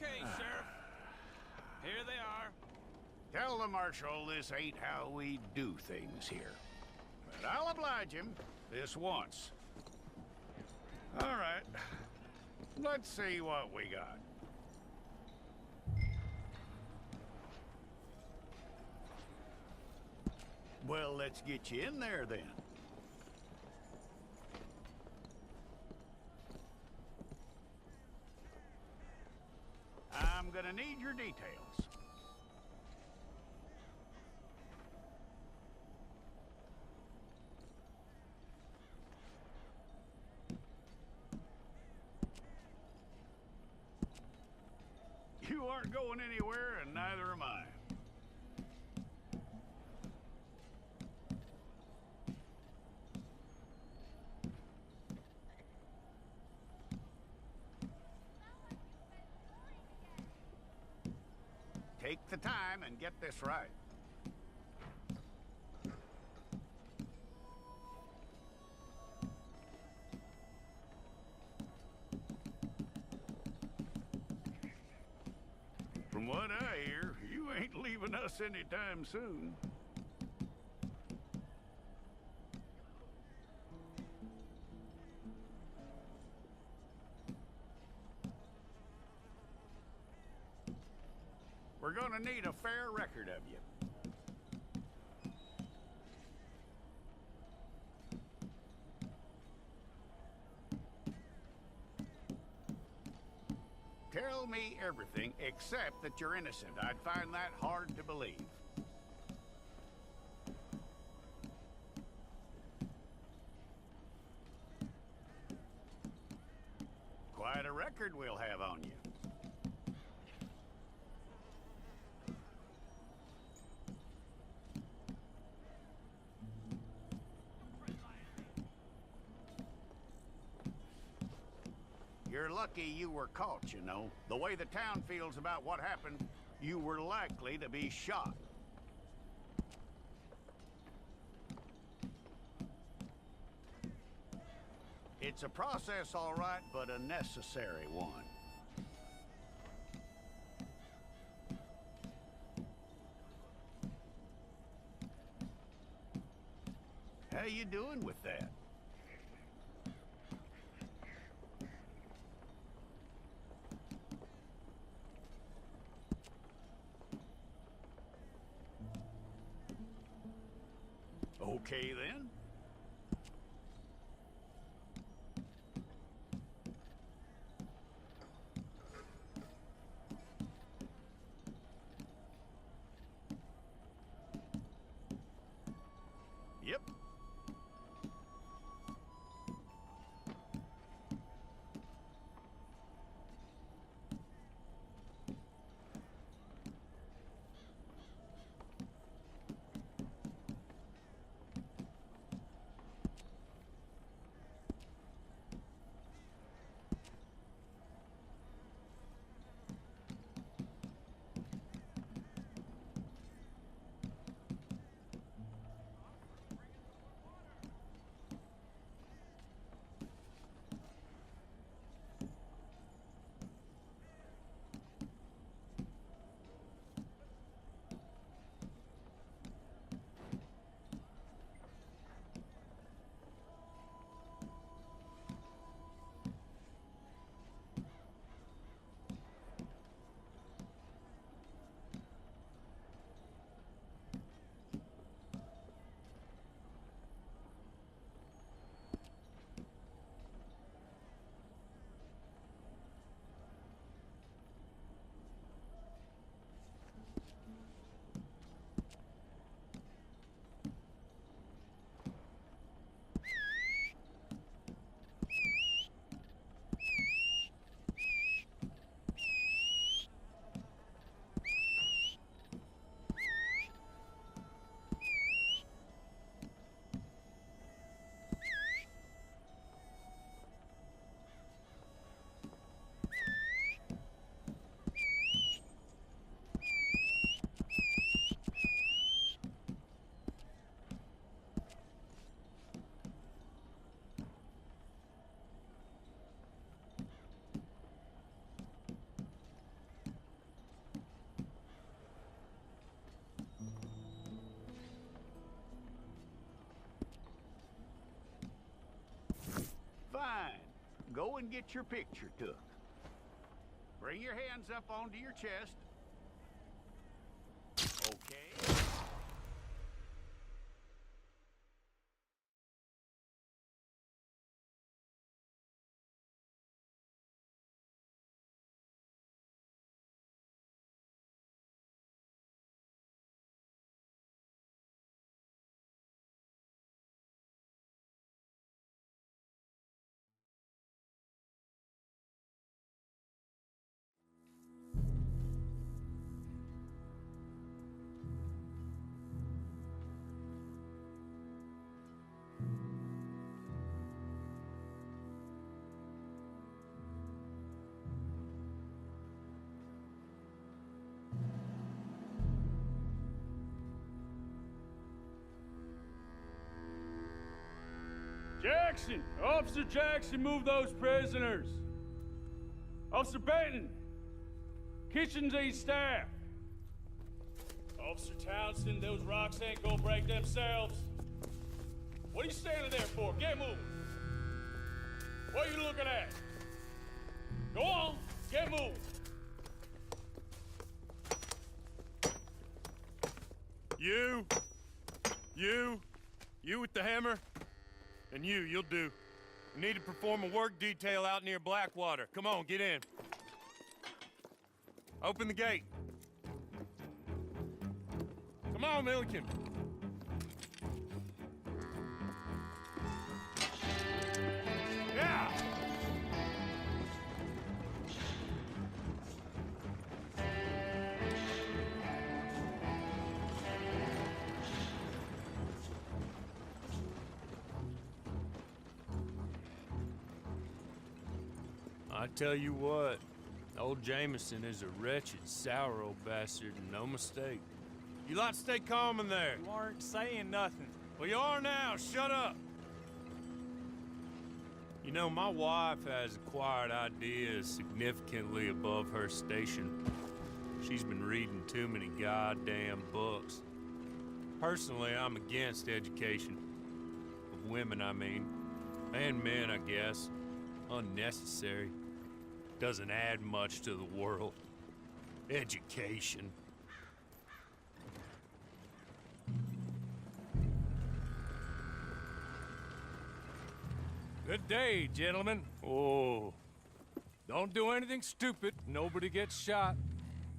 Okay, Sheriff. Here they are. Tell the Marshal this ain't how we do things here. But I'll oblige him this once. All right. Let's see what we got. Well, let's get you in there then. I'm gonna need your details. You aren't going anywhere, and neither am I. Take the time and get this right. From what I hear, you ain't leaving us anytime soon. We're gonna need a fair record of you. Tell me everything except that you're innocent. I'd find that hard to believe. Quite a record we'll have on you. You're lucky you were caught, you know. The way the town feels about what happened, you were likely to be shot. It's a process, all right, but a necessary one. How you doing with that? Okay, then. Yep. go and get your picture took. Bring your hands up onto your chest. Okay. Jackson! Officer Jackson, move those prisoners! Officer Benton! Kitchens aid staff! Officer Townsend, those rocks ain't gonna break themselves. What are you standing there for? Get moving! What are you looking at? Go on, get moving! You with the hammer? And you'll do. We need to perform a work detail out near Blackwater. Come on, get in. Open the gate. Come on, Milliken. Yeah! I tell you what, old Jameson is a wretched, sour old bastard, and no mistake. You lot stay calm in there. You aren't saying nothing. Well, you are now. Shut up. You know, my wife has acquired ideas significantly above her station. She's been reading too many goddamn books. Personally, I'm against education. Of women, I mean. And men, I guess. Unnecessary. Doesn't add much to the world. Education. Good day, gentlemen. Oh. Don't do anything stupid. Nobody gets shot.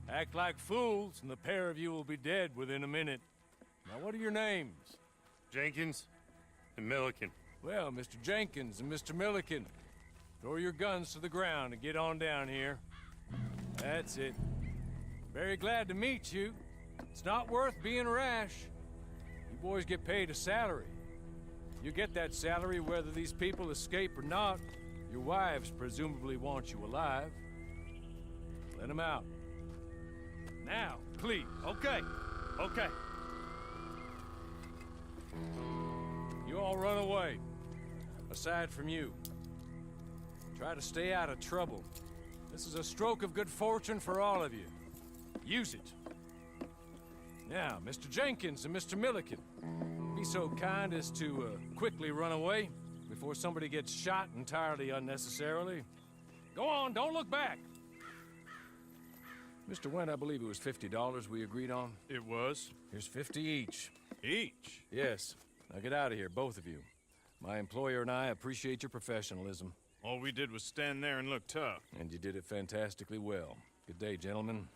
Act like fools, and the pair of you will be dead within a minute. Now, what are your names? Jenkins and Milliken. Well, Mr. Jenkins and Mr. Milliken, throw your guns to the ground and get on down here. That's it. Very glad to meet you. It's not worth being rash. You boys get paid a salary. You get that salary whether these people escape or not. Your wives presumably want you alive. Let them out. Now, please. Okay. You all run away. Aside from you. Try to stay out of trouble. This is a stroke of good fortune for all of you. Use it. Now, Mr. Jenkins and Mr. Milliken, be so kind as to quickly run away before somebody gets shot entirely unnecessarily. Go on, don't look back. Mr. Wendt, I believe it was $50 we agreed on. It was. Here's 50 each. Each? Yes. Now get out of here, both of you. My employer and I appreciate your professionalism. All we did was stand there and look tough. And you did it fantastically well. Good day, gentlemen.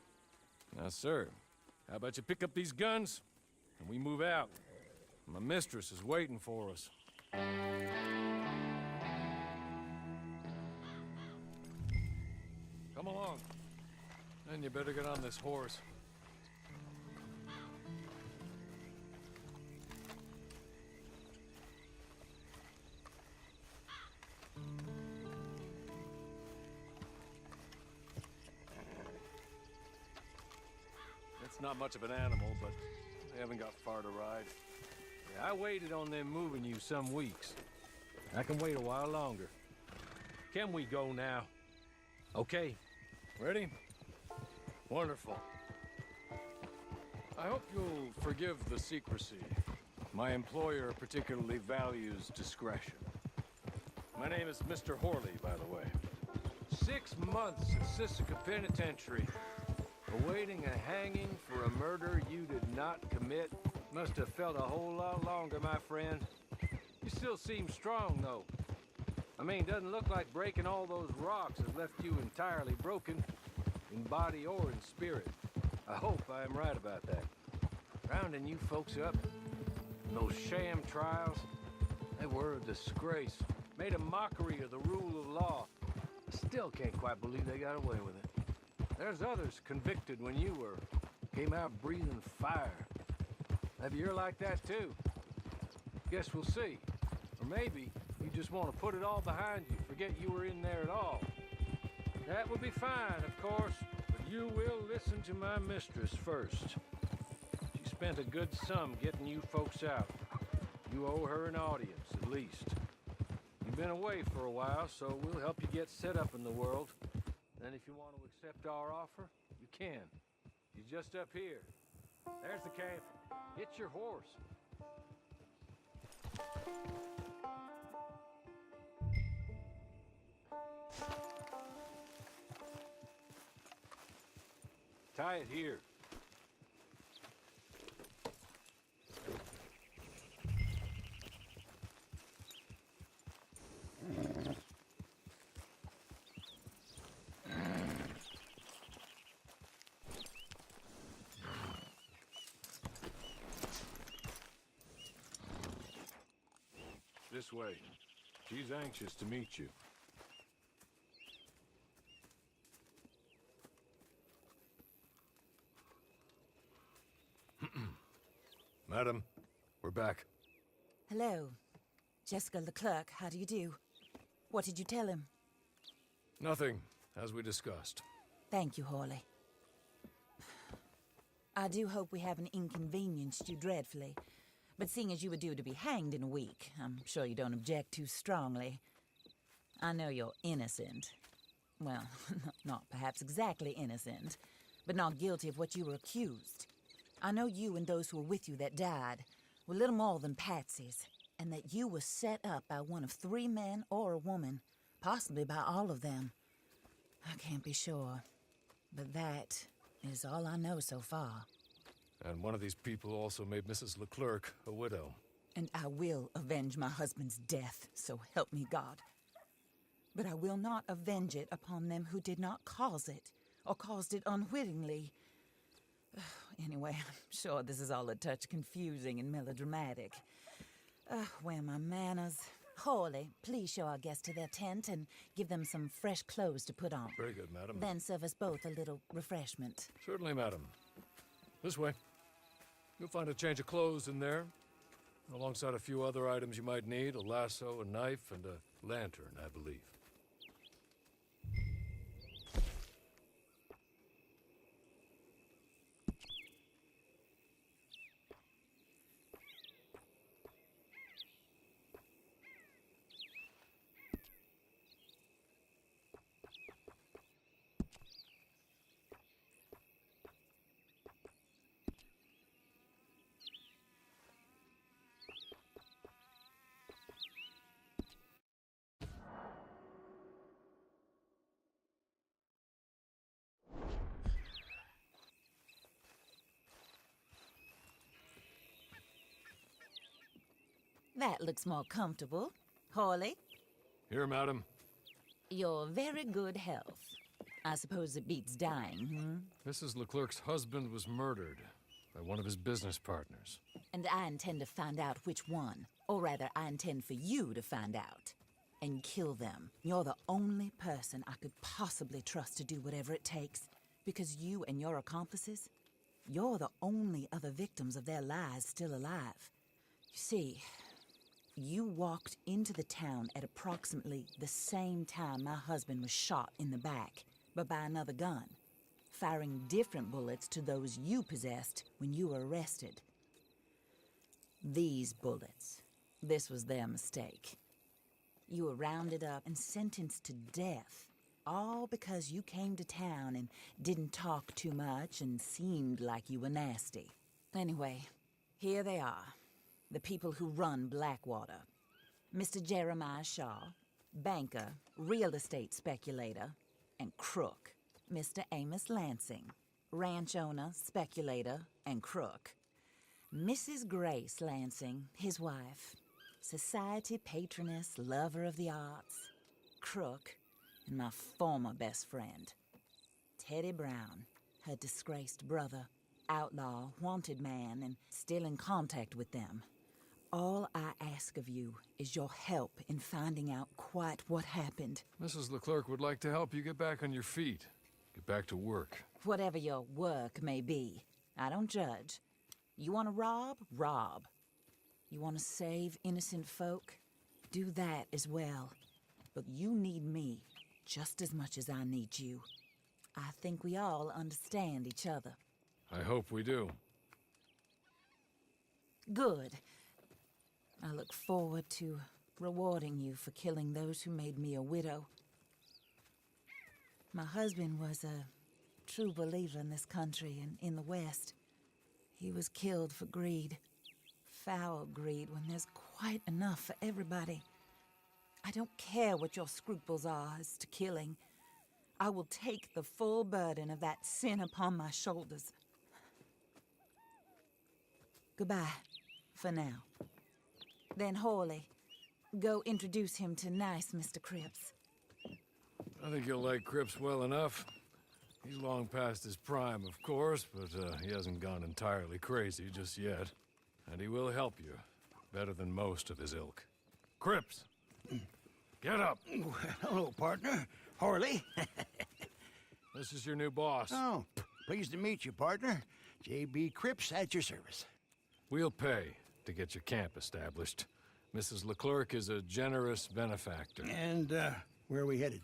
Now, sir, how about you pick up these guns, and we move out? My mistress is waiting for us. Come along. Then you better get on this horse. It's not much of an animal, but they haven't got far to ride. Yeah, I waited on them moving you some weeks. I can wait a while longer. Can we go now? Okay. Ready? Wonderful. I hope you'll forgive the secrecy. My employer particularly values discretion. My name is Mr. Horley, by the way. 6 months at Sisika Penitentiary, awaiting a hanging for a murder you did not commit. Must have felt a whole lot longer, my friend. You still seem strong, though. I mean, doesn't look like breaking all those rocks has left you entirely broken, in body or in spirit. I hope I am right about that. Rounding you folks up, those sham trials, they were a disgrace. Made a mockery of the rule of law. I still can't quite believe they got away with it. There's others convicted when you were. Came out breathing fire. Maybe you're like that too. Guess we'll see. Or maybe you just want to put it all behind you, forget you were in there at all. That would be fine, of course, but you will listen to my mistress first. She spent a good sum getting you folks out. You owe her an audience, at least. You've been away for a while, so we'll help you get set up in the world. Then if you want to accept our offer, you can. She's just up here. There's the camp. Hit your horse. Tie it here. This way. She's anxious to meet you. Madam, we're back. Hello. Jessica Leclerc, how do you do? What did you tell him? Nothing, as we discussed. Thank you, Hawley. I do hope we haven't inconvenienced you dreadfully. But seeing as you were due to be hanged in a week, I'm sure you don't object too strongly. I know you're innocent. Well, not perhaps exactly innocent, but not guilty of what you were accused. I know you and those who were with you that died were little more than patsies, and that you were set up by one of 3 men or a woman, possibly by all of them. I can't be sure, but that is all I know so far. And one of these people also made Mrs. Leclerc a widow. And I will avenge my husband's death, so help me God. But I will not avenge it upon them who did not cause it, or caused it unwittingly. Anyway, I'm sure this is all a touch confusing and melodramatic. Where are my manners? Hawley, please show our guests to their tent and give them some fresh clothes to put on. Very good, madam. Then serve us both a little refreshment. Certainly, madam. This way. You'll find a change of clothes in there, alongside a few other items you might need, a lasso, a knife, and a lantern, I believe. That looks more comfortable. Hawley, Here, madam. your very good health. I suppose it beats dying, Mrs. Leclerc's husband was murdered by one of his business partners. And I intend to find out which one. Or rather, I intend for you to find out. And kill them. You're the only person I could possibly trust to do whatever it takes. Because you and your accomplices, you're the only other victims of their lies still alive. You see, you walked into the town at approximately the same time my husband was shot in the back, but by another gun, firing different bullets to those you possessed when you were arrested. These bullets, this was their mistake. You were rounded up and sentenced to death, all because you came to town and didn't talk too much and seemed like you were nasty. Anyway, here they are, the people who run Blackwater. Mr. Jeremiah Shaw, banker, real estate speculator, and crook, Mr. Amos Lansing, ranch owner, speculator, and crook. Mrs. Grace Lansing, his wife, society patroness, lover of the arts, crook, and my former best friend, Teddy Brown, her disgraced brother, outlaw, wanted man, and still in contact with them. All I ask of you is your help in finding out quite what happened. Mrs. Leclerc would like to help you get back on your feet. Get back to work. Whatever your work may be, I don't judge. You want to rob? Rob. You want to save innocent folk? Do that as well. But you need me just as much as I need you. I think we all understand each other. I hope we do. Good. I look forward to rewarding you for killing those who made me a widow. My husband was a true believer in this country and in the West. He was killed for greed. Foul greed when there's quite enough for everybody. I don't care what your scruples are as to killing. I will take the full burden of that sin upon my shoulders. Goodbye, for now. Then, Hawley, go introduce him to nice Mr. Cripps. I think you'll like Cripps well enough. He's long past his prime, of course, but he hasn't gone entirely crazy just yet. And he will help you, better than most of his ilk. Cripps! Get up! Hello, partner. Harley. This is your new boss. Oh, pleased to meet you, partner. J.B. Cripps at your service. We'll pay to get your camp established. Mrs. Leclerc is a generous benefactor. And, where are we headed?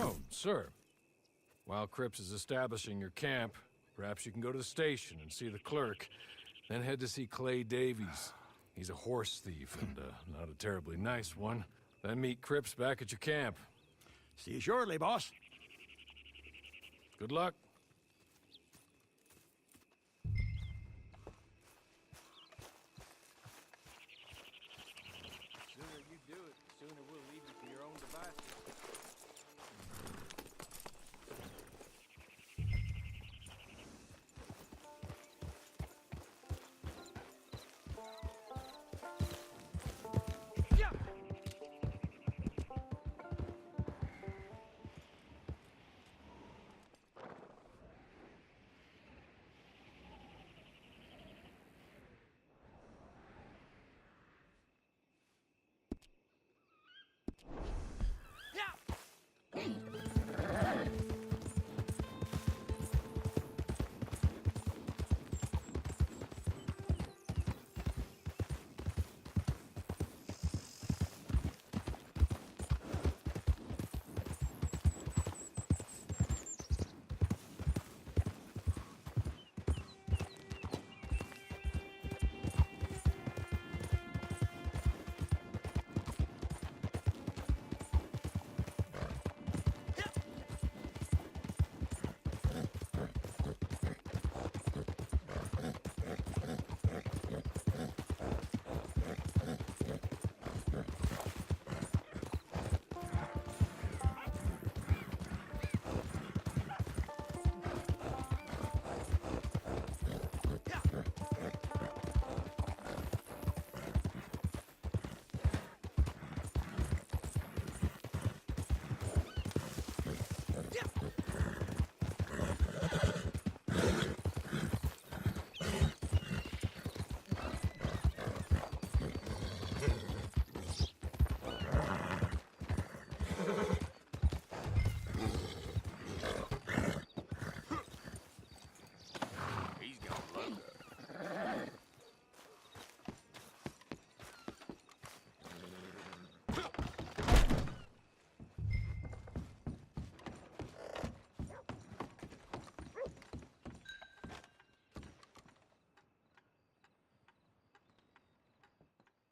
Oh, sir. While Cripps is establishing your camp, perhaps you can go to the station and see the clerk, then head to see Clay Davies. He's a horse thief, and not a terribly nice one. Then meet Cripps back at your camp. See you shortly, boss. Good luck. The sooner you do it, the sooner we'll leave you to your own devices.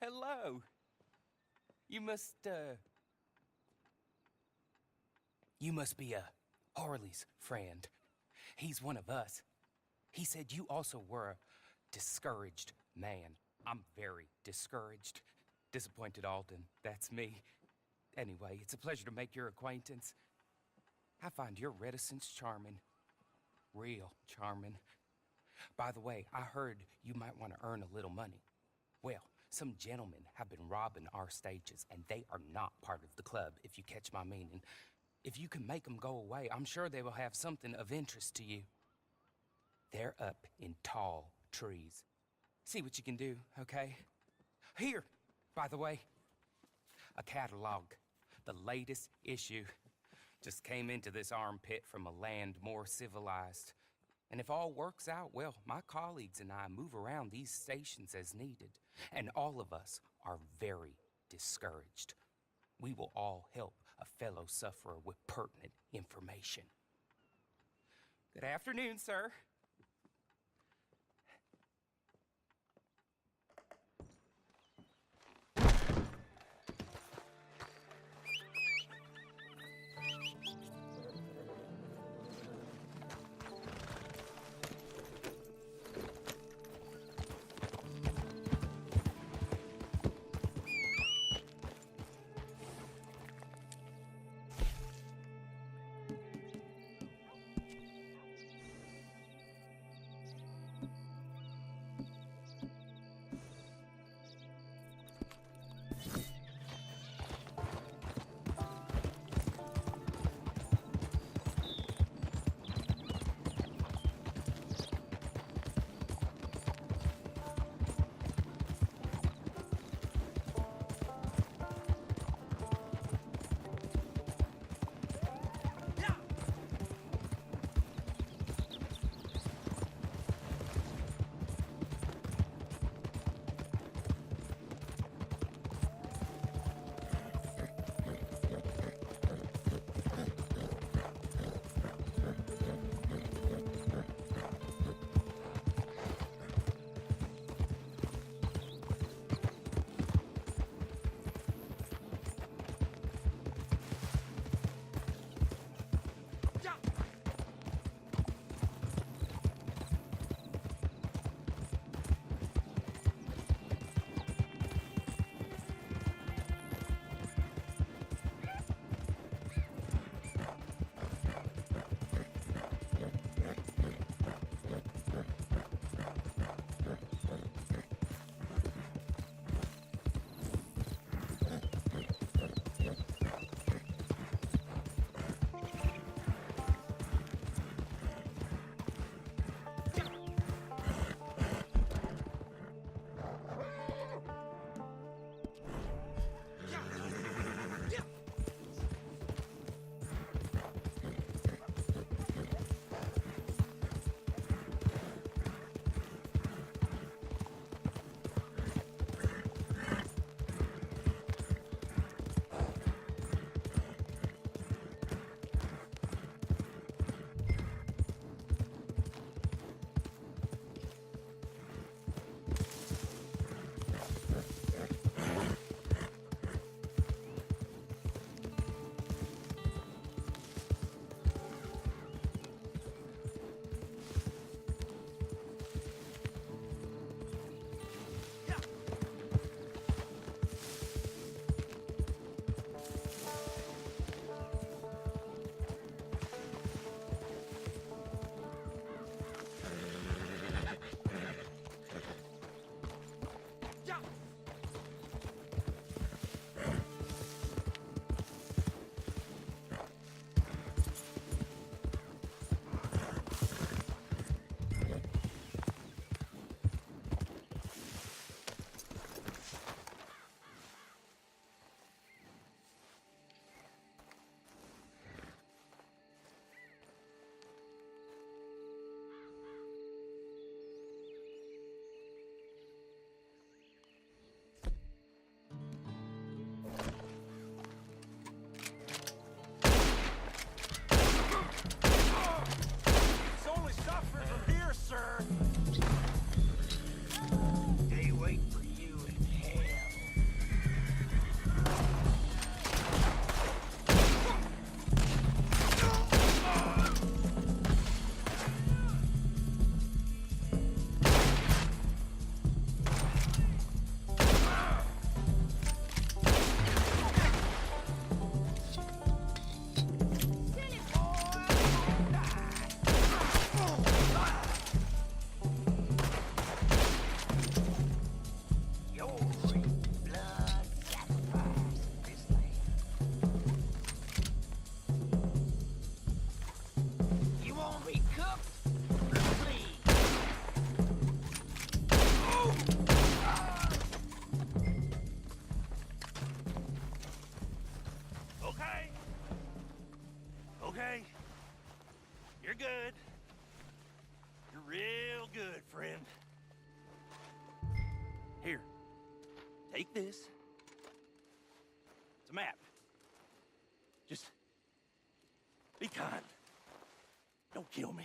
hello. You must be Harley's friend. He's one of us. He said you also were a discouraged man. I'm very discouraged. Disappointed Alden, that's me. Anyway, it's a pleasure to make your acquaintance. I find your reticence charming. Real charming. By the way, I heard you might want to earn a little money. Well, some gentlemen have been robbing our stages, and they are not part of the club, if you catch my meaning. If you can make them go away, I'm sure they will have something of interest to you. They're up in tall trees. See what you can do, okay? Here, by the way, a catalog. The latest issue. Just came into this armpit from a land more civilized. And if all works out, well, my colleagues and I move around these stations as needed. And all of us are very discouraged. We will all help a fellow sufferer with pertinent information. Good afternoon, sir. good. You're real good, friend. Here, take this. It's a map. Just be kind. Don't kill me.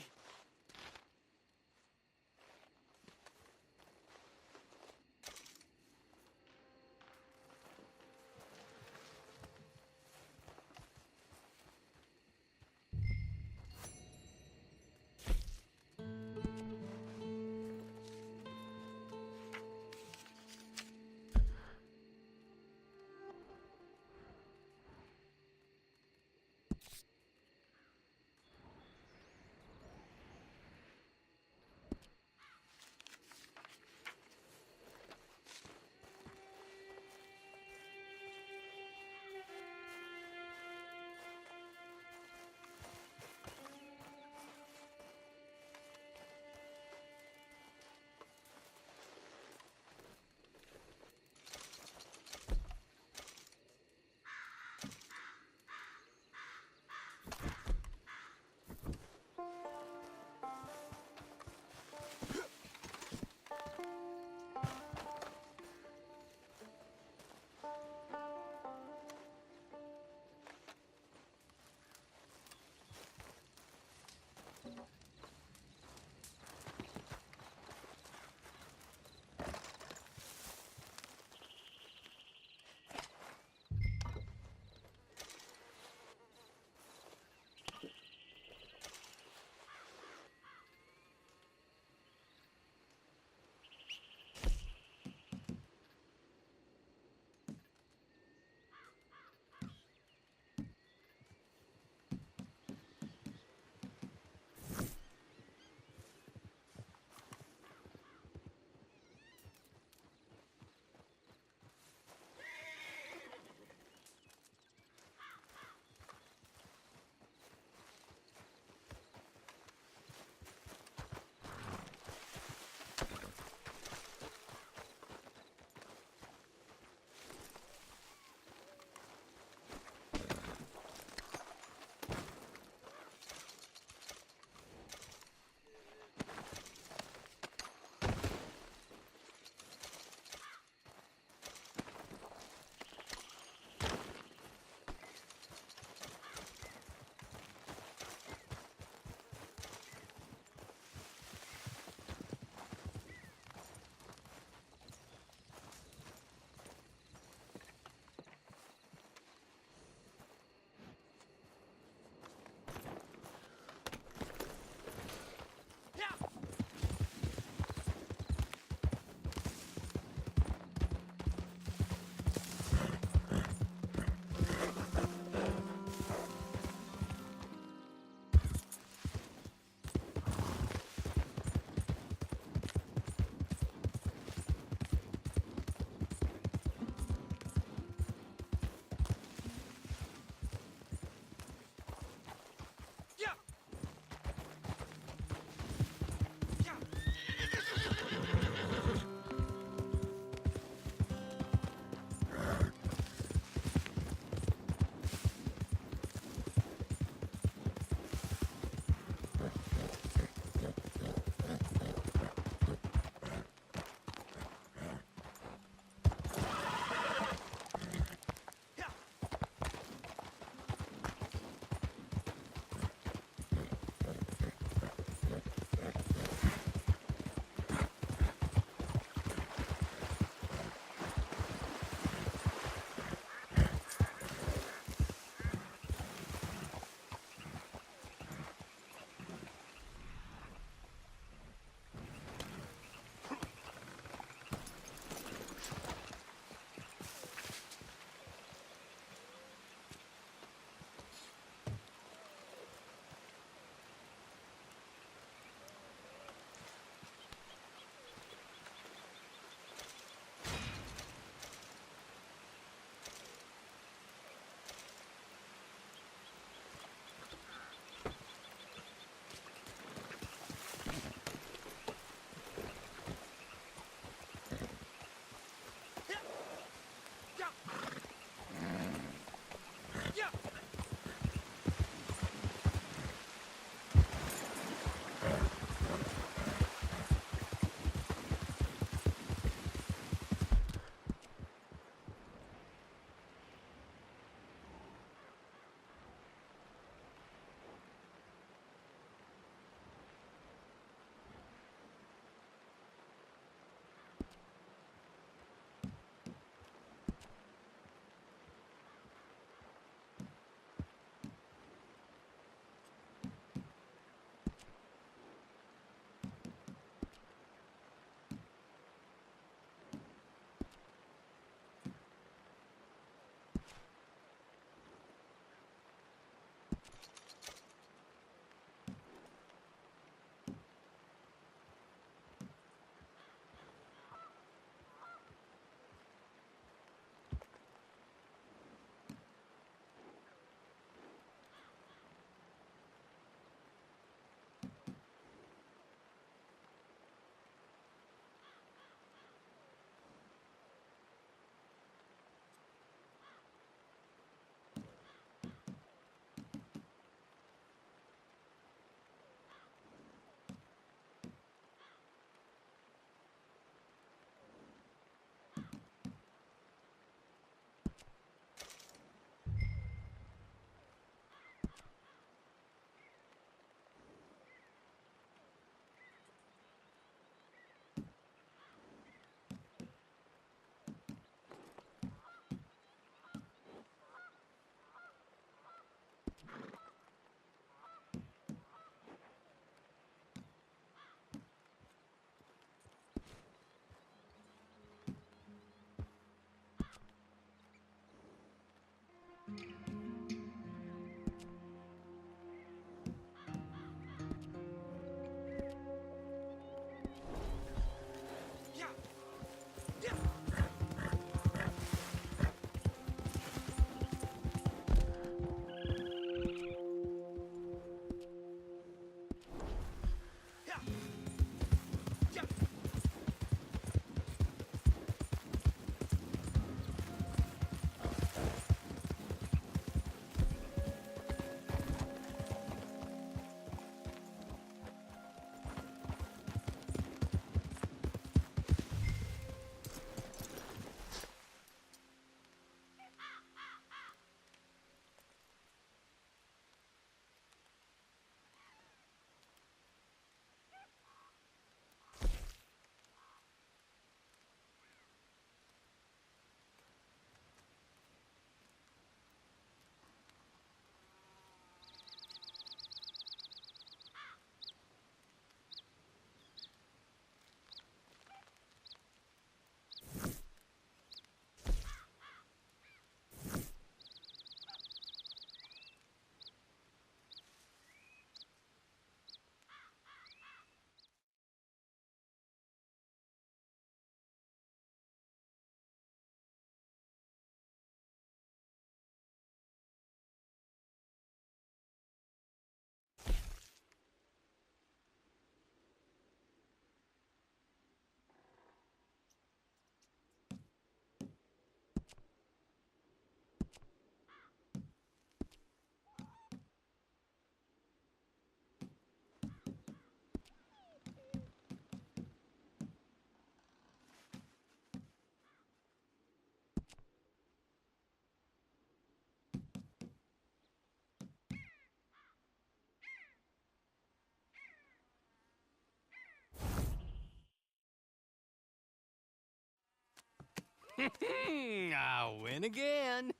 I win again.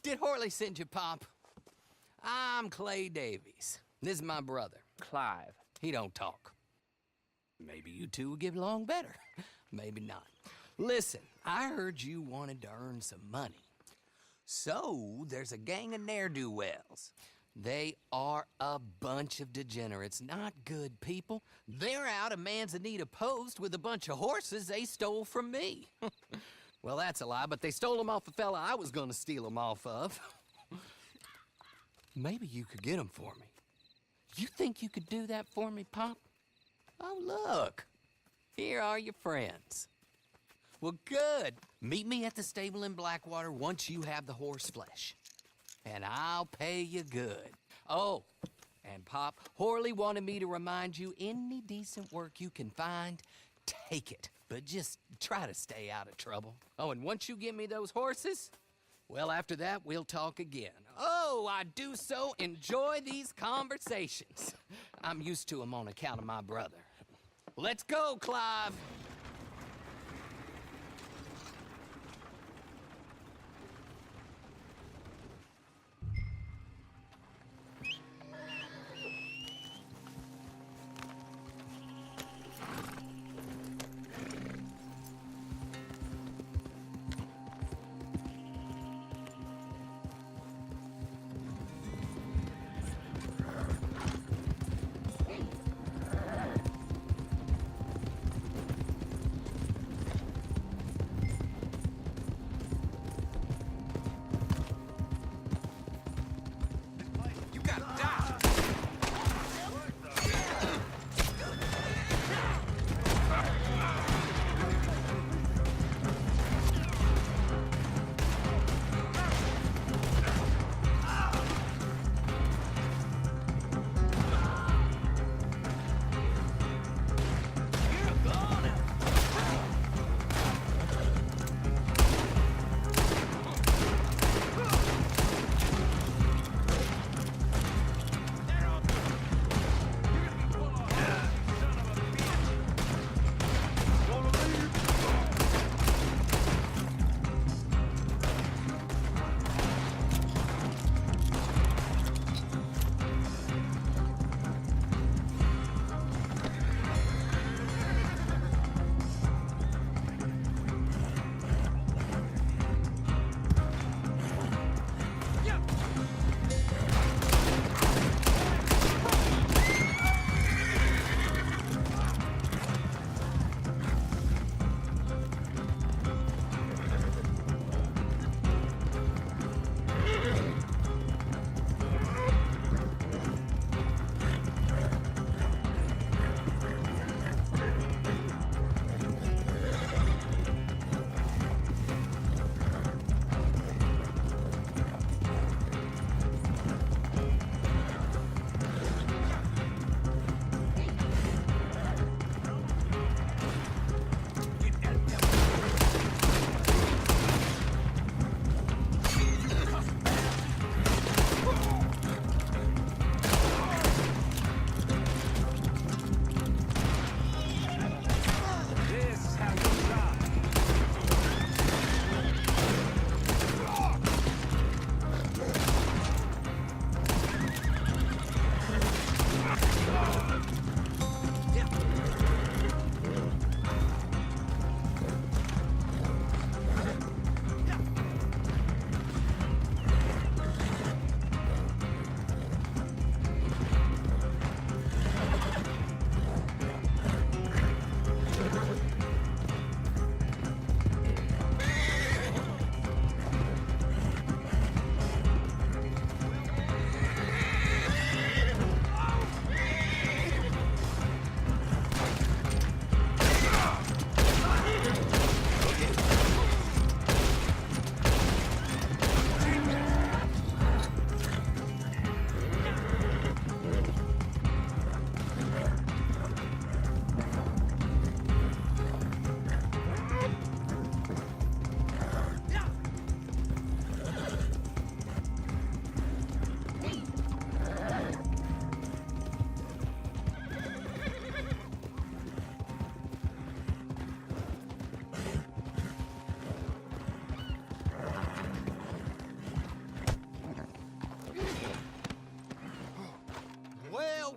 Did Horley send you, Pop? I'm Clay Davies. This is my brother, Clive. He don't talk. Maybe you two will get along better. Maybe not. Listen, I heard you wanted to earn some money. So, there's a gang of ne'er-do-wells. They are a bunch of degenerates, not good people. They're out of Manzanita Post with a bunch of horses they stole from me. Well, that's a lie, but they stole them off a fella I was gonna steal them off of. Maybe you could get them for me. You think you could do that for me, Pop? Oh, look. Here are your friends. Well, good. Meet me at the stable in Blackwater once you have the horse flesh. And I'll pay you good. Oh, and Pop, Horley wanted me to remind you, any decent work you can find, take it. But just try to stay out of trouble. Oh, and once you give me those horses, well, after that, we'll talk again. Oh, I do so enjoy these conversations. I'm used to them on account of my brother. Let's go, Clive.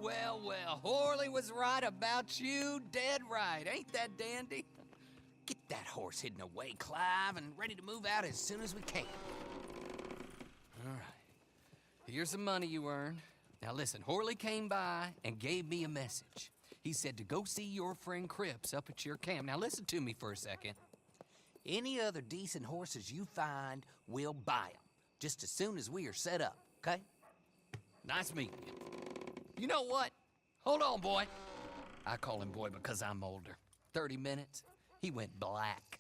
well, well. Horley was right about you, dead right. Ain't that dandy? Get that horse hidden away, Clive, and ready to move out as soon as we can. All right. Here's the money you earned. Now listen, Horley came by and gave me a message. He said to go see your friend Cripps up at your camp. Now listen to me for a second. Any other decent horses you find, we'll buy them. Just as soon as we are set up, okay? Nice meeting you. You know what? Hold on, boy. I call him boy because I'm older. 30 minutes, he went black.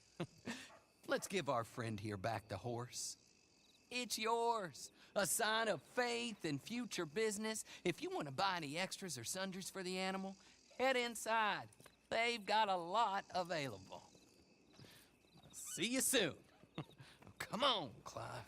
Let's give our friend here back the horse. It's yours. A sign of faith and future business. If you want to buy any extras or sundries for the animal, head inside. They've got a lot available. See you soon. Come on, Clive.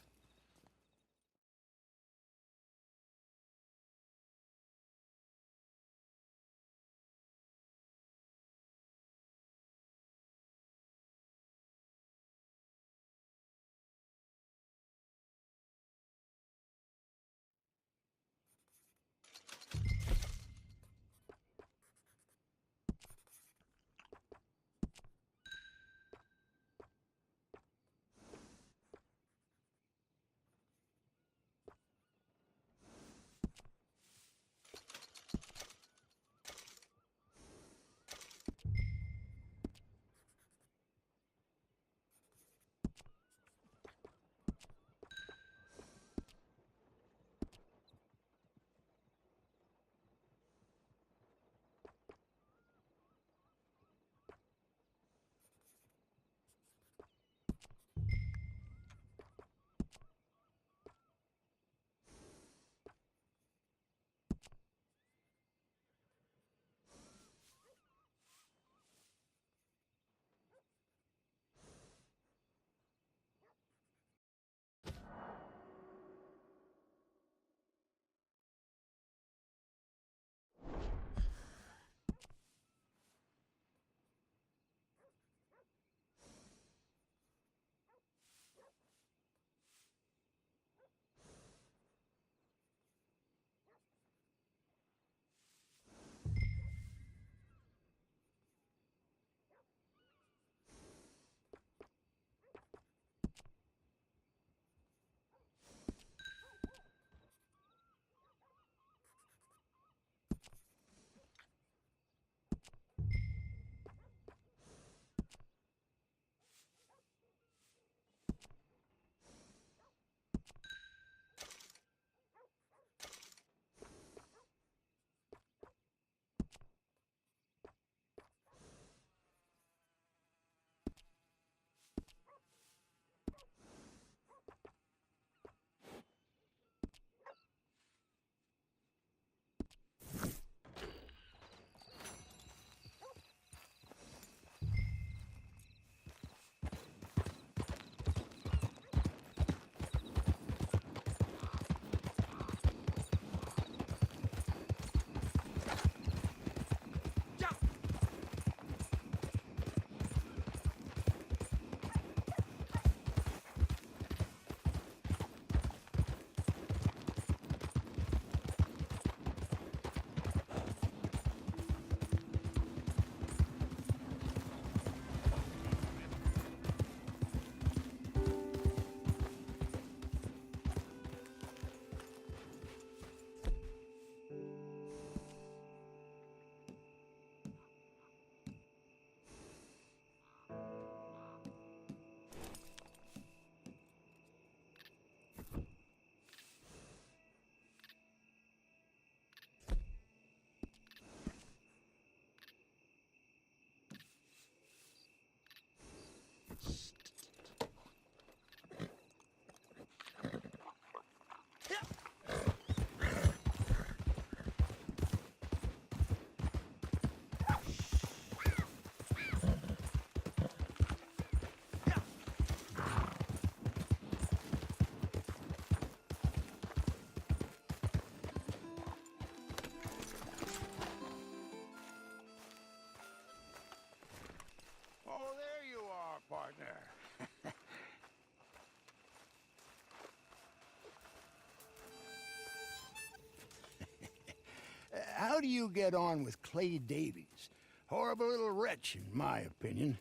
how do you get on with Clay Davies? Horrible little wretch, in my opinion.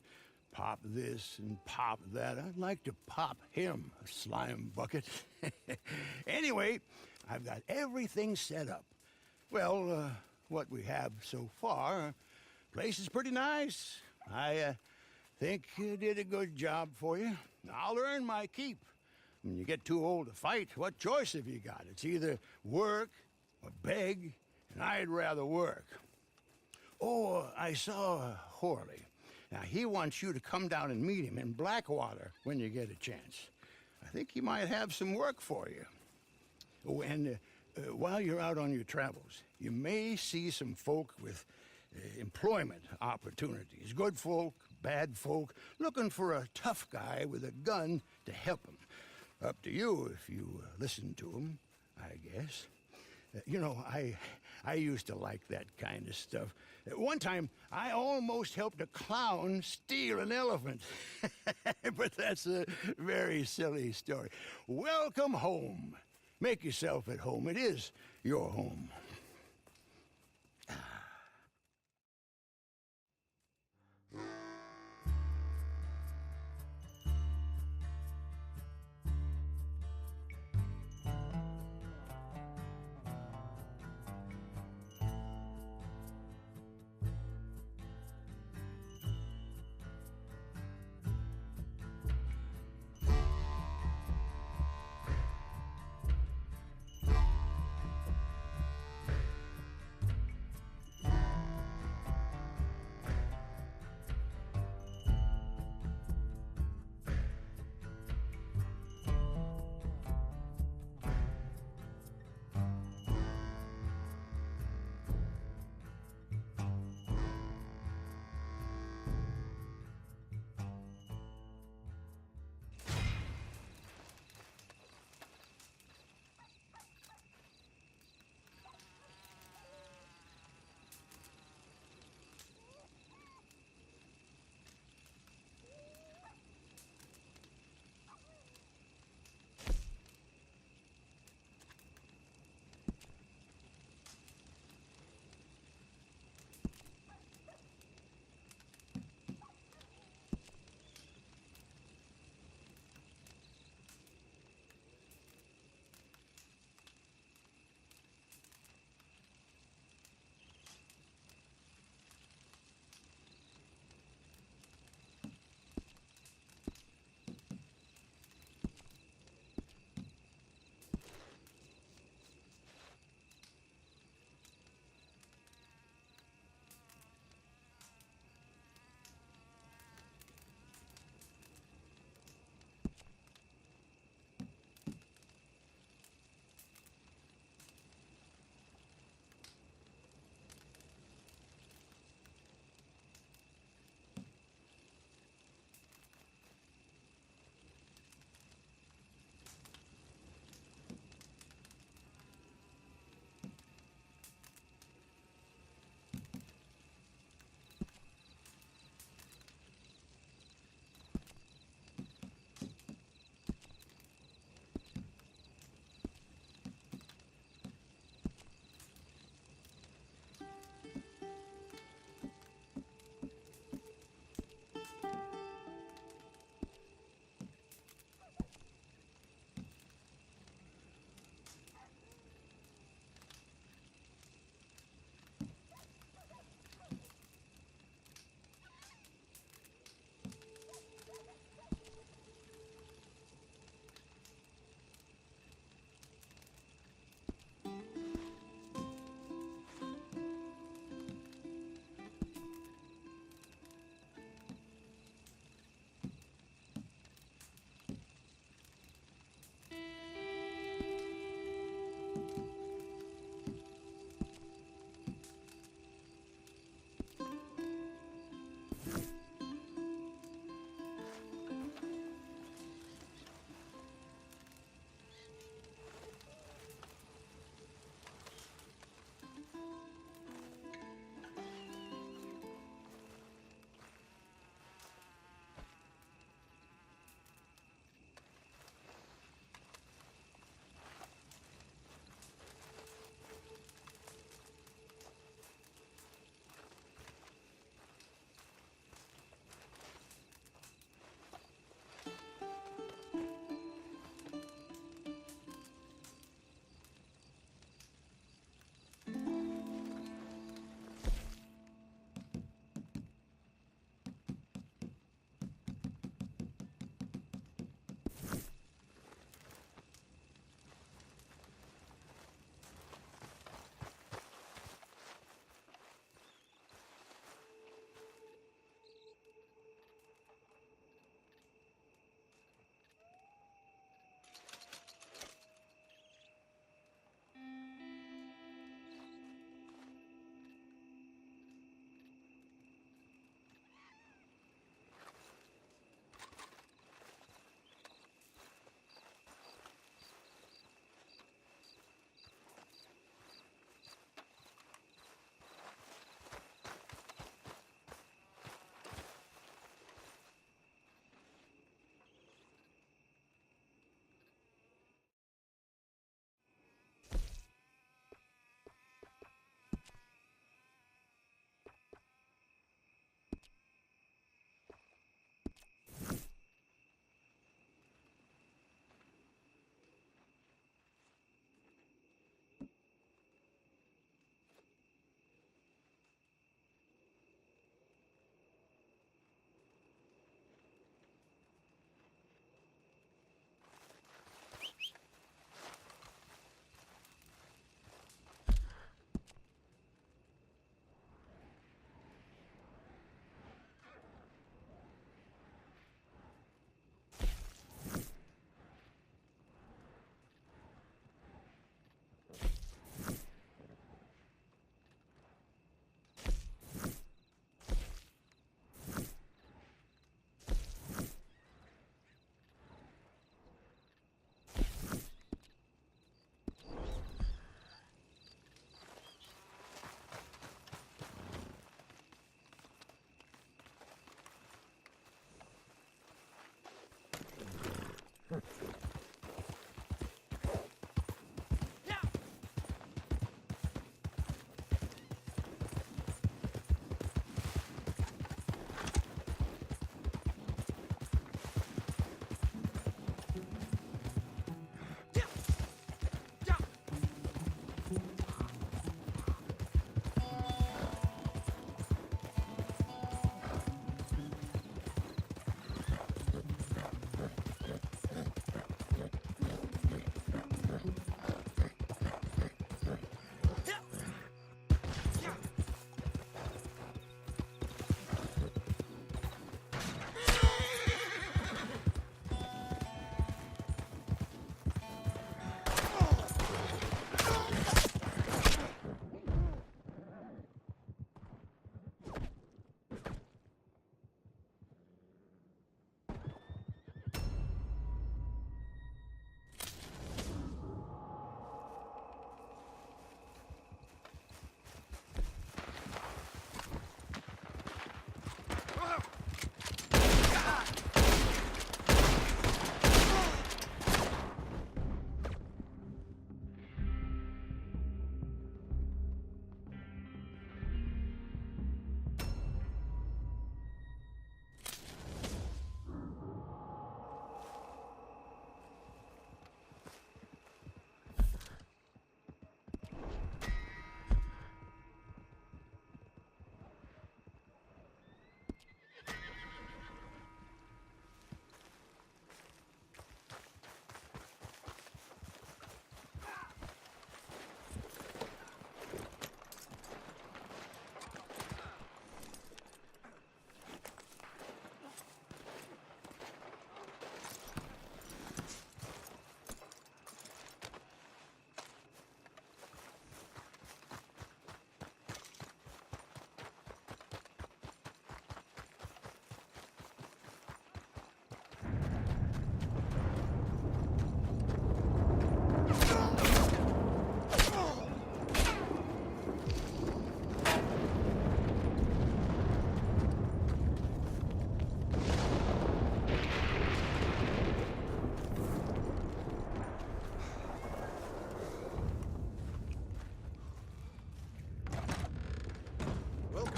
Pop this and pop that. I'd like to pop him, a slime bucket. Anyway, I've got everything set up. Well, what we have so far, place is pretty nice. I think you did a good job for you. I'll earn my keep. When you get too old to fight, what choice have you got? It's either work or beg, and I'd rather work. Oh, I saw Horley. Now, he wants you to come down and meet him in Blackwater when you get a chance. I think he might have some work for you. Oh, and while you're out on your travels, you may see some folk with employment opportunities. Good folk, bad folk, looking for a tough guy with a gun to help them. Up to you if you listen to them, I guess. You know, I used to like that kind of stuff. One time, I almost helped a clown steal an elephant. But that's a very silly story. Welcome home. Make yourself at home. It is your home.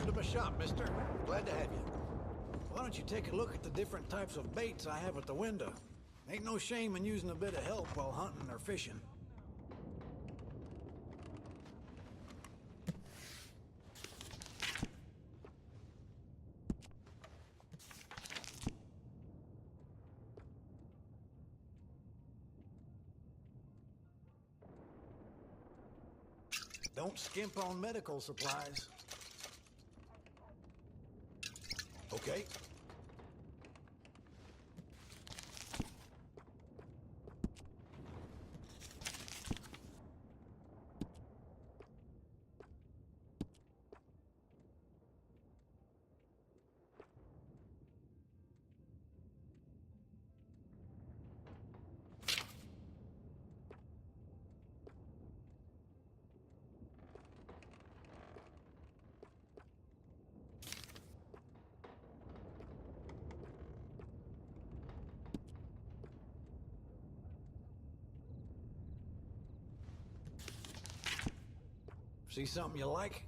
to my shop, mister. Glad to have you. Why don't you take a look at the different types of baits I have at the window? Ain't no shame in using a bit of help while hunting or fishing. Don't skimp on medical supplies. Okay. See something you like?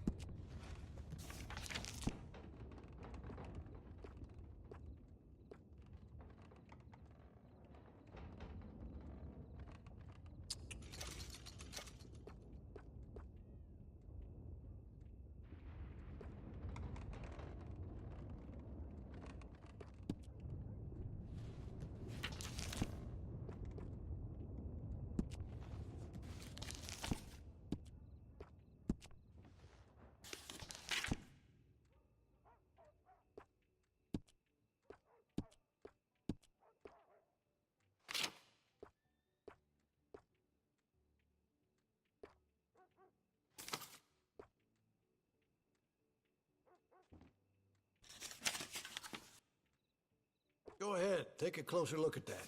Go ahead, take a closer look at that.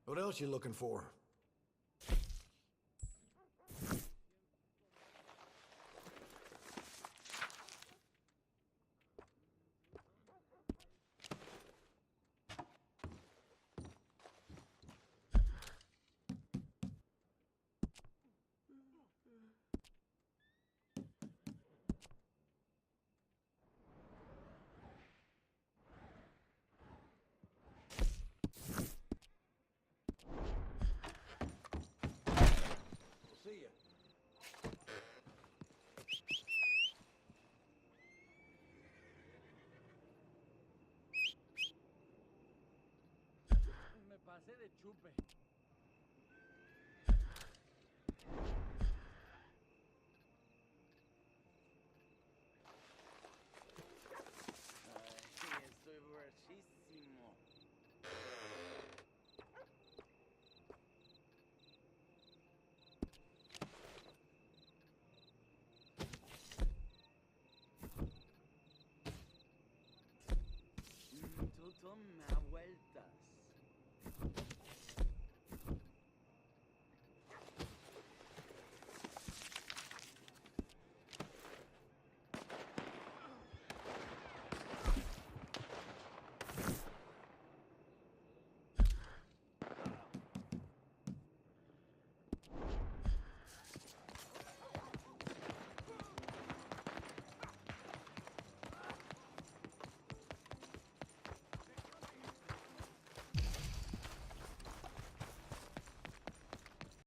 What else you looking for? See ya. Me pasé de chupe. Ay, estoy borrachísimo. Todo me ha vuelto